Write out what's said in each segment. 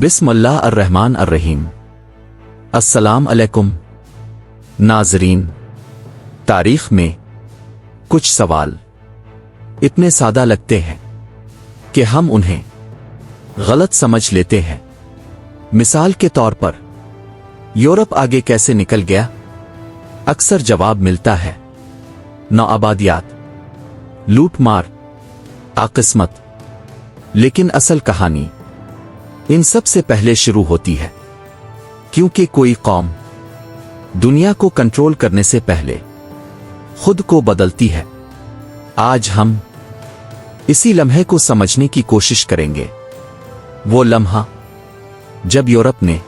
बिस्मिल्लाह अर्रहमान अर्रहीम। अस्सलाम अलैकुम नाज़रीन। तारीख में कुछ सवाल इतने सादा लगते हैं कि हम उन्हें गलत समझ लेते हैं। मिसाल के तौर पर यूरोप आगे कैसे निकल गया? अक्सर जवाब मिलता है नौआबादियात, लूटमार, आकिस्मत। लेकिन असल कहानी इन सब से पहले शुरू होती है, क्योंकि कोई कौम दुनिया को कंट्रोल करने से पहले खुद को बदलती है। आज हम इसी लम्हे को समझने की कोशिश करेंगे। वो लम्हा जब यूरोप ने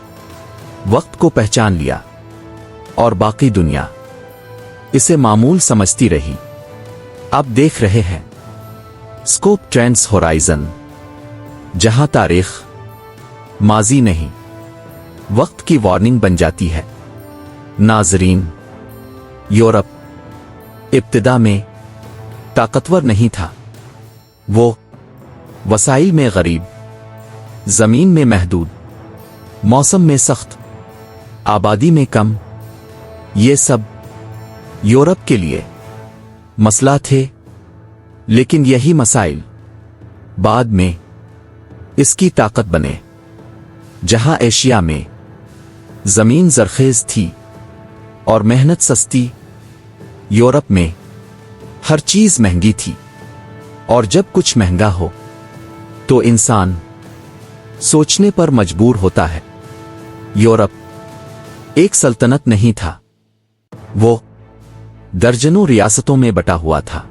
वक्त को पहचान लिया और बाकी दुनिया इसे मामूल समझती रही। अब देख रहे हैं स्कोप ट्रेंड्स होराइजन, जहां तारीख माजी नहीं वक्त की वार्निंग बन जाती है। नाजरीन, यूरोप इब्तिदा में ताकतवर नहीं था। वो वसाइल में गरीब, जमीन में महदूद, मौसम में सख्त, आबादी में कम। ये सब यूरोप के लिए मसला थे। लेकिन यही मसाइल बाद में इसकी ताकत बने। जहां एशिया में जमीन जरखेज थी और मेहनत सस्ती, यूरोप में हर चीज महंगी थी। और जब कुछ महंगा हो तो इंसान सोचने पर मजबूर होता है। यूरोप एक सल्तनत नहीं था, वो दर्जनों रियासतों में बटा हुआ था।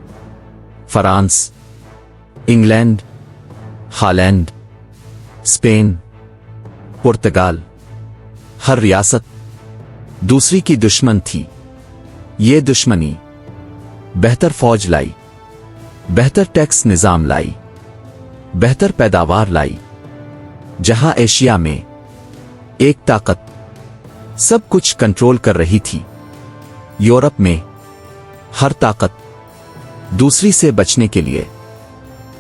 फ्रांस, इंग्लैंड, हॉलैंड, स्पेन, पुर्तगाल, हर रियासत दूसरी की दुश्मन थी। ये दुश्मनी बेहतर फौज लाई, बेहतर टैक्स निजाम लाई, बेहतर पैदावार लाई। जहां एशिया में एक ताकत सब कुछ कंट्रोल कर रही थी, यूरोप में हर ताकत दूसरी से बचने के लिए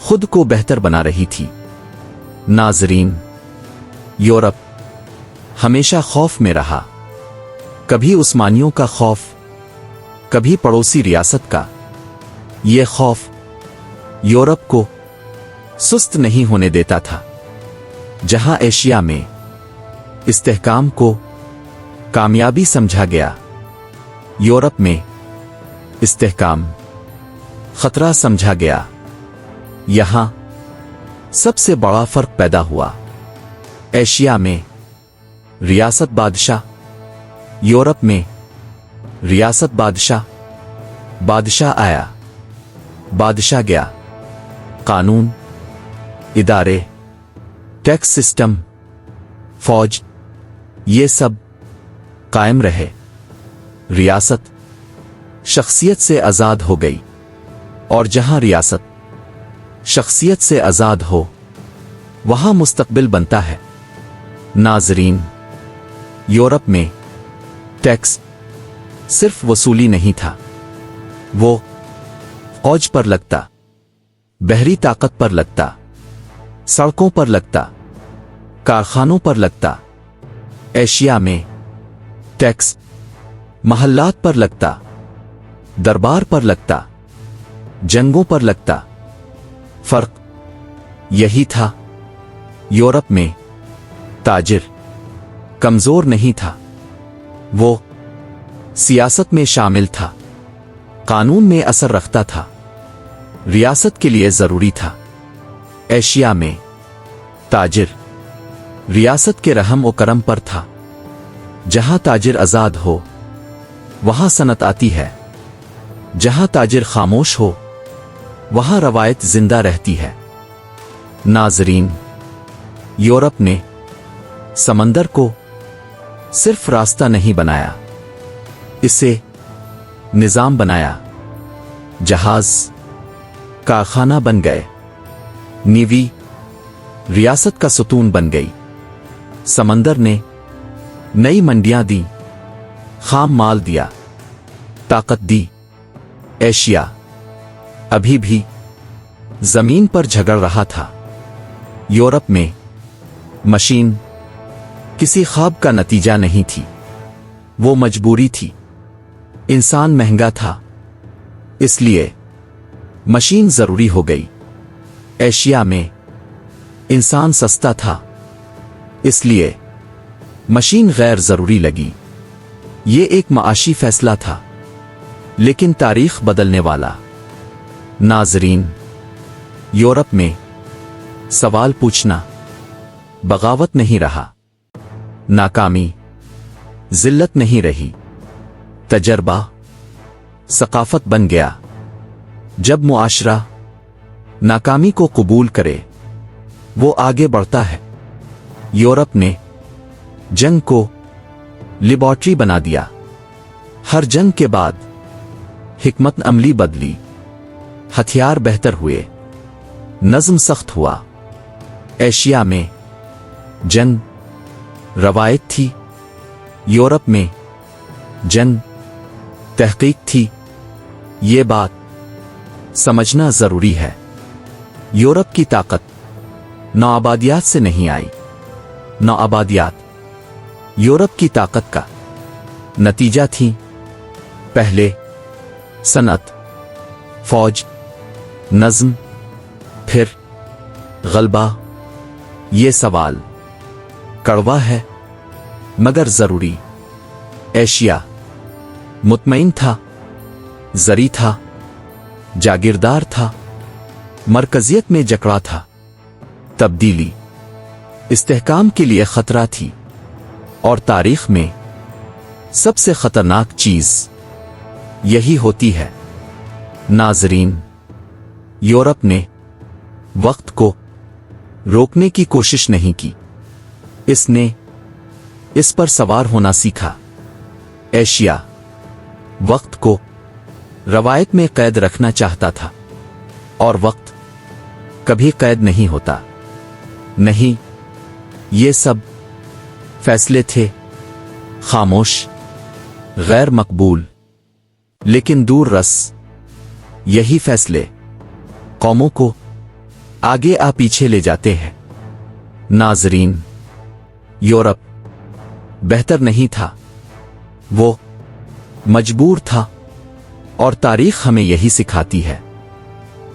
खुद को बेहतर बना रही थी। नाजरीन, यूरोप हमेशा खौफ में रहा। कभी उस्मानियों का खौफ, कभी पड़ोसी रियासत का। यह खौफ यूरोप को सुस्त नहीं होने देता था। जहां एशिया में इस्तेहकाम को कामयाबी समझा गया, यूरोप में इस्तेहकाम खतरा समझा गया। यहां सबसे बड़ा फर्क पैदा हुआ। एशिया में रियासत बादशाह, यूरोप में रियासत बादशाह। बादशाह आया, बादशाह गया। कानून, इदारे, टैक्स सिस्टम, फौज, ये सब कायम रहे। रियासत शख्सियत से आजाद हो गई। और जहां रियासत शख्सियत से आजाद हो, वहां मुस्तकबिल बनता है। नाजरीन, यूरोप में टैक्स सिर्फ वसूली नहीं था, वो फौज पर लगता, बहरी ताकत पर लगता, सड़कों पर लगता, कारखानों पर लगता। एशिया में टैक्स महल्लात पर लगता, दरबार पर लगता, जंगों पर लगता। फर्क यही था, यूरोप में ताजिर कमजोर नहीं था, वो सियासत में शामिल था, कानून में असर रखता था, रियासत के लिए जरूरी था। एशिया में ताजिर रियासत के रहम व करम पर था। जहां ताजिर आजाद हो, वहां सनत आती है। जहां ताजिर खामोश हो, वहां रवायत जिंदा रहती है। नाजरीन, यूरोप ने समंदर को सिर्फ रास्ता नहीं बनाया, इसे निजाम बनाया। जहाज कारखाना बन गए, नेवी रियासत का सुतून बन गई। समंदर ने नई मंडियां दी, खाम माल दिया, ताकत दी। एशिया अभी भी जमीन पर झगड़ रहा था। यूरोप में मशीन, किसी ख्वाब का नतीजा नहीं थी, वो मजबूरी थी। इंसान महंगा था, इसलिए मशीन जरूरी हो गई। एशिया में इंसान सस्ता था, इसलिए मशीन गैर जरूरी लगी। ये एक माशी फैसला था, लेकिन तारीख बदलने वाला। नाजरीन, यूरोप में सवाल पूछना बगावत नहीं रहा, नाकामी जिल्लत नहीं रही, तजर्बा सकाफत बन गया। जब मुआशरा नाकामी को कबूल करे, वो आगे बढ़ता है। यूरोप ने जंग को लिबॉर्ट्री बना दिया। हर जंग के बाद हिकमत अमली बदली, हथियार बेहतर हुए, नज्म सख्त हुआ। एशिया में जंग रवायत थी, यूरोप में जंग तहकीक थी। ये बात समझना जरूरी है। यूरोप की ताकत नौआबादियात से नहीं आई, नौआबादियात यूरोप की ताकत का नतीजा थी। पहले सनत, फौज, नज्म, फिर गलबा। ये सवाल कड़वा है मगर जरूरी। एशिया मुतमईन था, जरी था, जागीरदार था, मरकजियत में जकड़ा था। तब्दीली इस्तेहकाम के लिए खतरा थी, और तारीख में सबसे खतरनाक चीज यही होती है। नाजरीन, यूरोप ने वक्त को रोकने की कोशिश नहीं की, इसने इस पर सवार होना सीखा। एशिया वक्त को रवायत में कैद रखना चाहता था, और वक्त कभी कैद नहीं होता। नहीं, ये सब फैसले थे खामोश, गैर मकबूल, लेकिन दूर रस। यही फैसले कौमों को आगे आ पीछे ले जाते हैं। नाजरीन, यूरोप बेहतर नहीं था, वो मजबूर था, और तारीख हमें यही सिखाती है।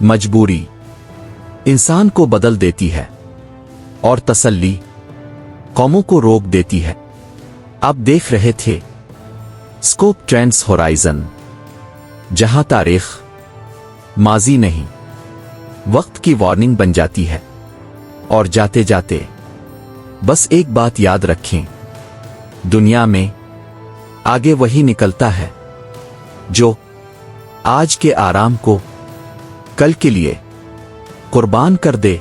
मजबूरी इंसान को बदल देती है, और तसल्ली कौमों को रोक देती है। आप देख रहे थे स्कोप ट्रेंड्स होराइजन, जहां तारीख माजी नहीं, वक्त की वार्निंग बन जाती है। और जाते जाते बस एक बात याद रखें, दुनिया में आगे वही निकलता है जो आज के आराम को कल के लिए कुर्बान कर दे।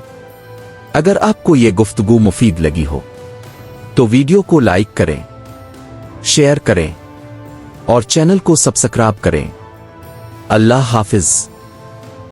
अगर आपको ये गुफ्तगू मुफीद लगी हो तो वीडियो को लाइक करें, शेयर करें और चैनल को सब्सक्राइब करें। अल्लाह हाफिज।